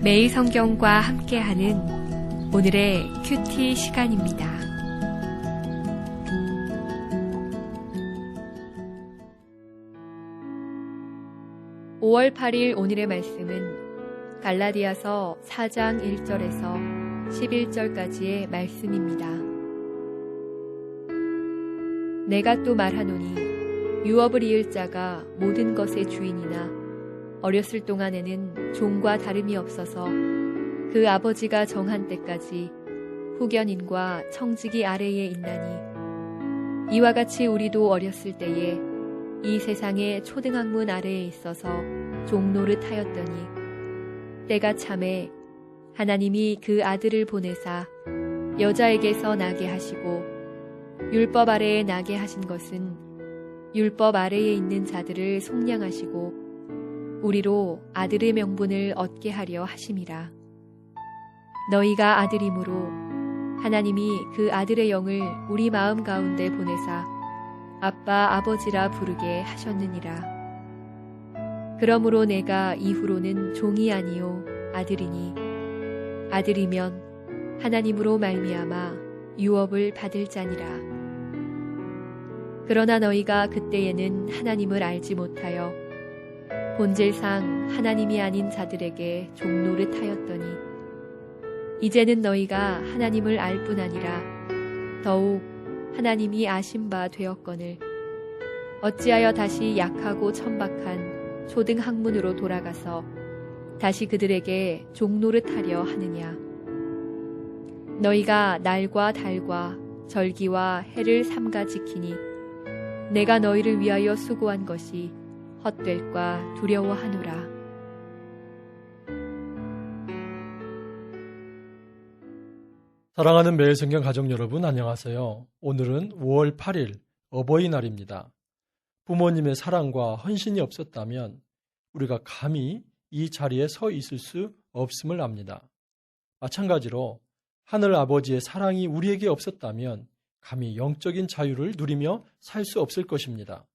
매일 성경과 함께하는 오늘의 큐티 시간입니다. 5월 8일 오늘의 말씀은 갈라디아서 4장 1절에서 11절까지의 말씀입니다. 내가 또 말하노니 유업을 이을 자가 모든 것의 주인이나 어렸을 동안에는 종과 다름이 없어서 그 아버지가 정한 때까지 후견인과 청지기 아래에 있나니 이와 같이 우리도 어렸을 때에 이 세상의 초등학문 아래에 있어서 종노릇 하였더니 때가 참에 하나님이 그 아들을 보내사 여자에게서 나게 하시고 율법 아래에 나게 하신 것은 율법 아래에 있는 자들을 속량하시고 우리로 아들의 명분을 얻게 하려 하심이라. 너희가 아들이므로 하나님이 그 아들의 영을 우리 마음 가운데 보내사 아빠 아버지라 부르게 하셨느니라. 그러므로 내가 이후로는 종이 아니요 아들이니 아들이면 하나님으로 말미암아 유업을 받을 자니라. 그러나 너희가 그때에는 하나님을 알지 못하여 본질상 하나님이 아닌 자들에게 종노릇 하였더니 이제는 너희가 하나님을 알 뿐 아니라 더욱 하나님이 아신 바 되었거늘 어찌하여 다시 약하고 천박한 초등 학문으로 돌아가서 다시 그들에게 종노릇 하려 하느냐. 너희가 날과 달과 절기와 해를 삼가 지키니 내가 너희를 위하여 수고한 것이 헛될까 두려워하노라. 사랑하는 매일성경 가족 여러분, 안녕하세요. 오늘은 5월 8일 어버이날입니다. 부모님의 사랑과 헌신이 없었다면 우리가 감히 이 자리에 서 있을 수 없음을 압니다. 마찬가지로 하늘 아버지의 사랑이 우리에게 없었다면 감히 영적인 자유를 누리며 살 수 없을 것입니다.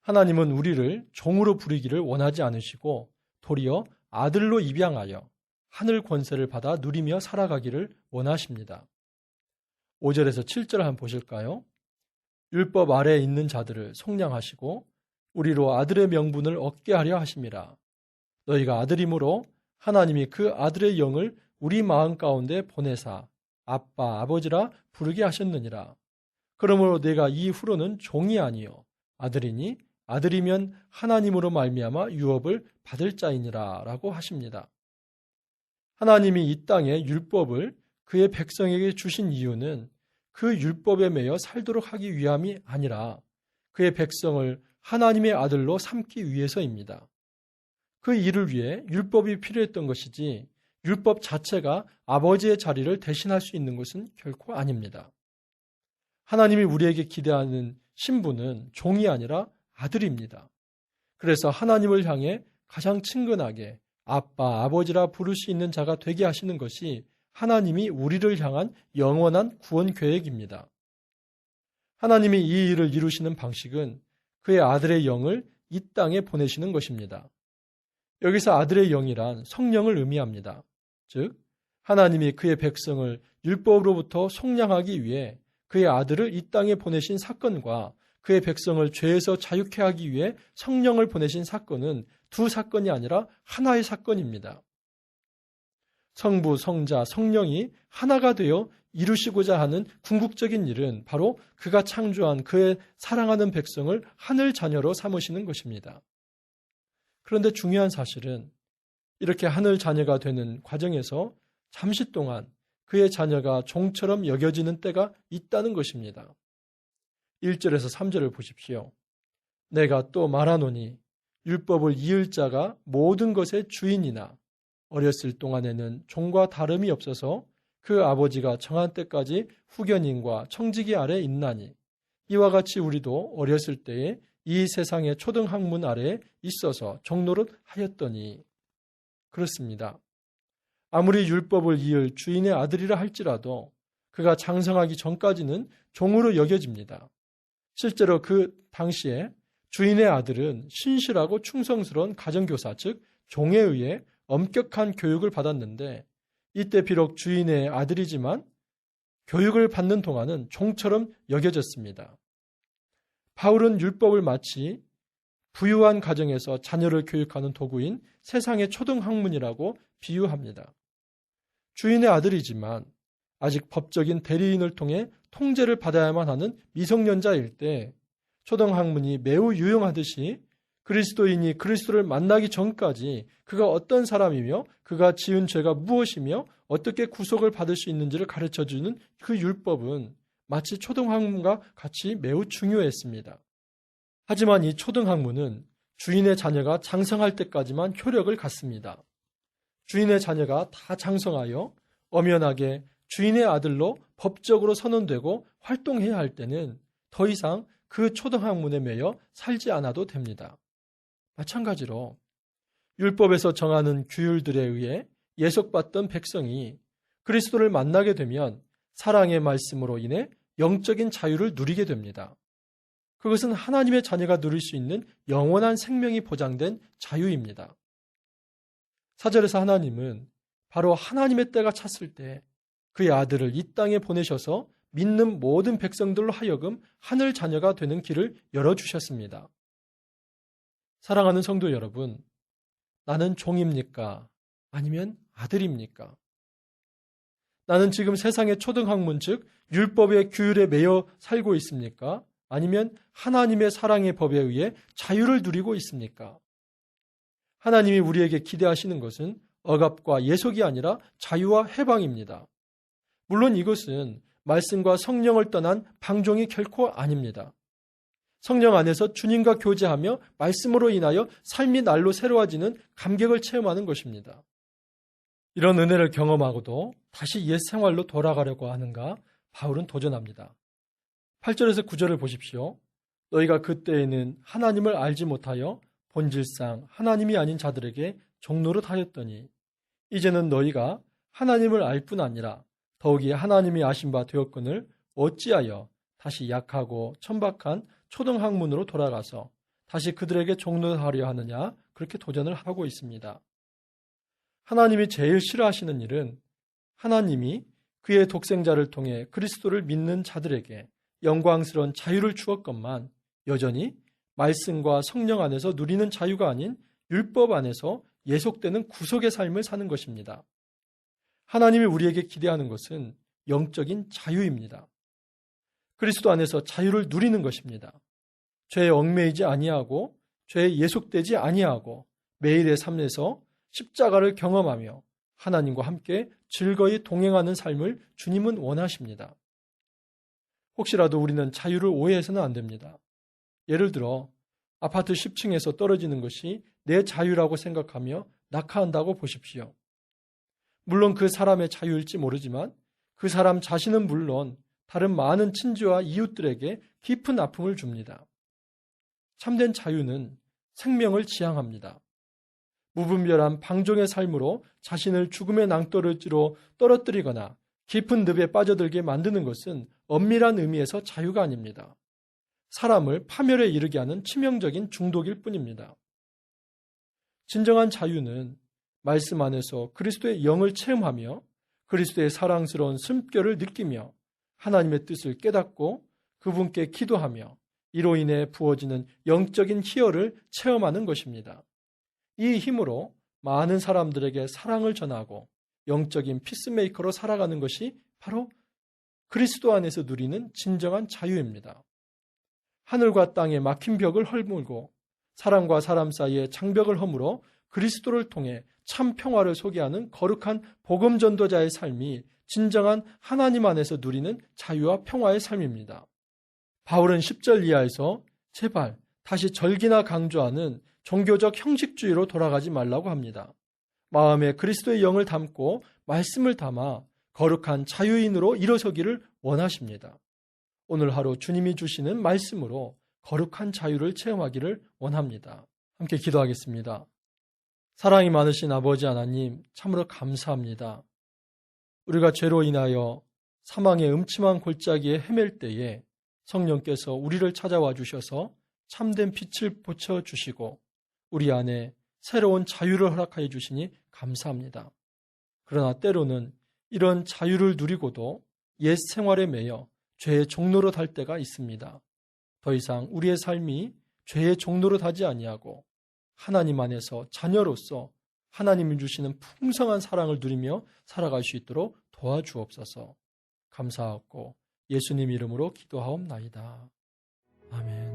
하나님은 우리를 종으로 부리기를 원하지 않으시고 도리어 아들로 입양하여 하늘 권세를 받아 누리며 살아가기를 원하십니다. 5절에서 7절 한번 보실까요? 율법 아래에 있는 자들을 속량하시고 우리로 아들의 명분을 얻게 하려 하심이라. 너희가 아들이므로 하나님이 그 아들의 영을 우리 마음 가운데 보내사 아빠 아버지라 부르게 하셨느니라. 그러므로 내가 이후로는 종이 아니요 아들이니 아들이면 하나님으로 말미암아 유업을 받을 자이니라 라고 하십니다. 하나님이 이 땅에 율법을 그의 백성에게 주신 이유는 그 율법에 매여 살도록 하기 위함이 아니라 그의 백성을 하나님의 아들로 삼기 위해서입니다. 그 일을 위해 율법이 필요했던 것이지 율법 자체가 아버지의 자리를 대신할 수 있는 것은 결코 아닙니다. 하나님이 우리에게 기대하는 신분은 종이 아니라 아들입니다. 그래서 하나님을 향해 가장 친근하게 아빠, 아버지라 부를 수 있는 자가 되게 하시는 것이 하나님이 우리를 향한 영원한 구원 계획입니다. 하나님이 이 일을 이루시는 방식은 그의 아들의 영을 이 땅에 보내시는 것입니다. 여기서 아들의 영이란 성령을 의미합니다. 즉, 하나님이 그의 백성을 율법으로부터 속량하기 위해 그의 아들을 이 땅에 보내신 사건과 그의 백성을 죄에서 자유케 하기 위해 성령을 보내신 사건은 두 사건이 아니라 하나의 사건입니다. 성부, 성자, 성령이 하나가 되어 이루시고자 하는 궁극적인 일은 바로 그가 창조한 그의 사랑하는 백성을 하늘 자녀로 삼으시는 것입니다. 그런데 중요한 사실은 이렇게 하늘 자녀가 되는 과정에서 잠시 동안 그의 자녀가 종처럼 여겨지는 때가 있다는 것입니다. 1절에서 3절을 보십시오. 내가 또 말하노니 율법을 이을 자가 모든 것의 주인이나 어렸을 동안에는 종과 다름이 없어서 그 아버지가 정한 때까지 후견인과 청지기 아래 있나니 이와 같이 우리도 어렸을 때에 이 세상의 초등학문 아래에 있어서 종노릇 하였더니. 그렇습니다. 아무리 율법을 이을 주인의 아들이라 할지라도 그가 장성하기 전까지는 종으로 여겨집니다. 실제로 그 당시에 주인의 아들은 신실하고 충성스러운 가정교사, 즉 종에 의해 엄격한 교육을 받았는데 이때 비록 주인의 아들이지만 교육을 받는 동안은 종처럼 여겨졌습니다. 바울은 율법을 마치 부유한 가정에서 자녀를 교육하는 도구인 세상의 초등학문이라고 비유합니다. 주인의 아들이지만 아직 법적인 대리인을 통해 통제를 받아야만 하는 미성년자일 때 초등학문이 매우 유용하듯이 그리스도인이 그리스도를 만나기 전까지 그가 어떤 사람이며 그가 지은 죄가 무엇이며 어떻게 구속을 받을 수 있는지를 가르쳐주는 그 율법은 마치 초등학문과 같이 매우 중요했습니다. 하지만 이 초등학문은 주인의 자녀가 장성할 때까지만 효력을 갖습니다. 주인의 자녀가 다 장성하여 엄연하게 주인의 아들로 법적으로 선언되고 활동해야 할 때는 더 이상 그 초등학문에 매여 살지 않아도 됩니다. 마찬가지로 율법에서 정하는 규율들에 의해 예속받던 백성이 그리스도를 만나게 되면 사랑의 말씀으로 인해 영적인 자유를 누리게 됩니다. 그것은 하나님의 자녀가 누릴 수 있는 영원한 생명이 보장된 자유입니다. 4절에서 하나님은 바로 하나님의 때가 찼을 때 그의 아들을 이 땅에 보내셔서 믿는 모든 백성들로 하여금 하늘 자녀가 되는 길을 열어주셨습니다. 사랑하는 성도 여러분, 나는 종입니까? 아니면 아들입니까? 나는 지금 세상의 초등학문 즉 율법의 규율에 매여 살고 있습니까? 아니면 하나님의 사랑의 법에 의해 자유를 누리고 있습니까? 하나님이 우리에게 기대하시는 것은 억압과 예속이 아니라 자유와 해방입니다. 물론 이것은 말씀과 성령을 떠난 방종이 결코 아닙니다. 성령 안에서 주님과 교제하며 말씀으로 인하여 삶이 날로 새로워지는 감격을 체험하는 것입니다. 이런 은혜를 경험하고도 다시 옛 생활로 돌아가려고 하는가? 바울은 도전합니다. 8절에서 9절을 보십시오. 너희가 그때에는 하나님을 알지 못하여 본질상 하나님이 아닌 자들에게 종노릇 하였더니 이제는 너희가 하나님을 알 뿐 아니라 더욱이 하나님이 아신 바 되었거늘 어찌하여 다시 약하고 천박한 초등학문으로 돌아가서 다시 그들에게 종노릇하려 하느냐, 그렇게 도전을 하고 있습니다. 하나님이 제일 싫어하시는 일은 하나님이 그의 독생자를 통해 그리스도를 믿는 자들에게 영광스러운 자유를 주었건만 여전히 말씀과 성령 안에서 누리는 자유가 아닌 율법 안에서 예속되는 구속의 삶을 사는 것입니다. 하나님이 우리에게 기대하는 것은 영적인 자유입니다. 그리스도 안에서 자유를 누리는 것입니다. 죄에 얽매이지 아니하고 죄에 예속되지 아니하고 매일의 삶에서 십자가를 경험하며 하나님과 함께 즐거이 동행하는 삶을 주님은 원하십니다. 혹시라도 우리는 자유를 오해해서는 안 됩니다. 예를 들어 아파트 10층에서 떨어지는 것이 내 자유라고 생각하며 낙하한다고 보십시오. 물론 그 사람의 자유일지 모르지만 그 사람 자신은 물론 다른 많은 친지와 이웃들에게 깊은 아픔을 줍니다. 참된 자유는 생명을 지향합니다. 무분별한 방종의 삶으로 자신을 죽음의 낭떠러지로 떨어뜨리거나 깊은 늪에 빠져들게 만드는 것은 엄밀한 의미에서 자유가 아닙니다. 사람을 파멸에 이르게 하는 치명적인 중독일 뿐입니다. 진정한 자유는 말씀 안에서 그리스도의 영을 체험하며 그리스도의 사랑스러운 숨결을 느끼며 하나님의 뜻을 깨닫고 그분께 기도하며 이로 인해 부어지는 영적인 희열을 체험하는 것입니다. 이 힘으로 많은 사람들에게 사랑을 전하고 영적인 피스메이커로 살아가는 것이 바로 그리스도 안에서 누리는 진정한 자유입니다. 하늘과 땅의 막힌 벽을 헐물고 사람과 사람 사이의 장벽을 허물어 그리스도를 통해 참 평화를 소개하는 거룩한 복음 전도자의 삶이 진정한 하나님 안에서 누리는 자유와 평화의 삶입니다. 바울은 10절 이하에서 제발 다시 절기나 강조하는 종교적 형식주의로 돌아가지 말라고 합니다. 마음에 그리스도의 영을 담고 말씀을 담아 거룩한 자유인으로 일어서기를 원하십니다. 오늘 하루 주님이 주시는 말씀으로 거룩한 자유를 체험하기를 원합니다. 함께 기도하겠습니다. 사랑이 많으신 아버지 하나님, 참으로 감사합니다. 우리가 죄로 인하여 사망의 음침한 골짜기에 헤맬 때에 성령께서 우리를 찾아와 주셔서 참된 빛을 보쳐 주시고 우리 안에 새로운 자유를 허락하여 주시니 감사합니다. 그러나 때로는 이런 자유를 누리고도 옛 생활에 매여 죄의 종노릇 할 때가 있습니다. 더 이상 우리의 삶이 죄의 종노릇 하지 아니하고 하나님 안에서 자녀로서 하나님이 주시는 풍성한 사랑을 누리며 살아갈 수 있도록 도와주옵소서. 감사하고 예수님 이름으로 기도하옵나이다. 아멘.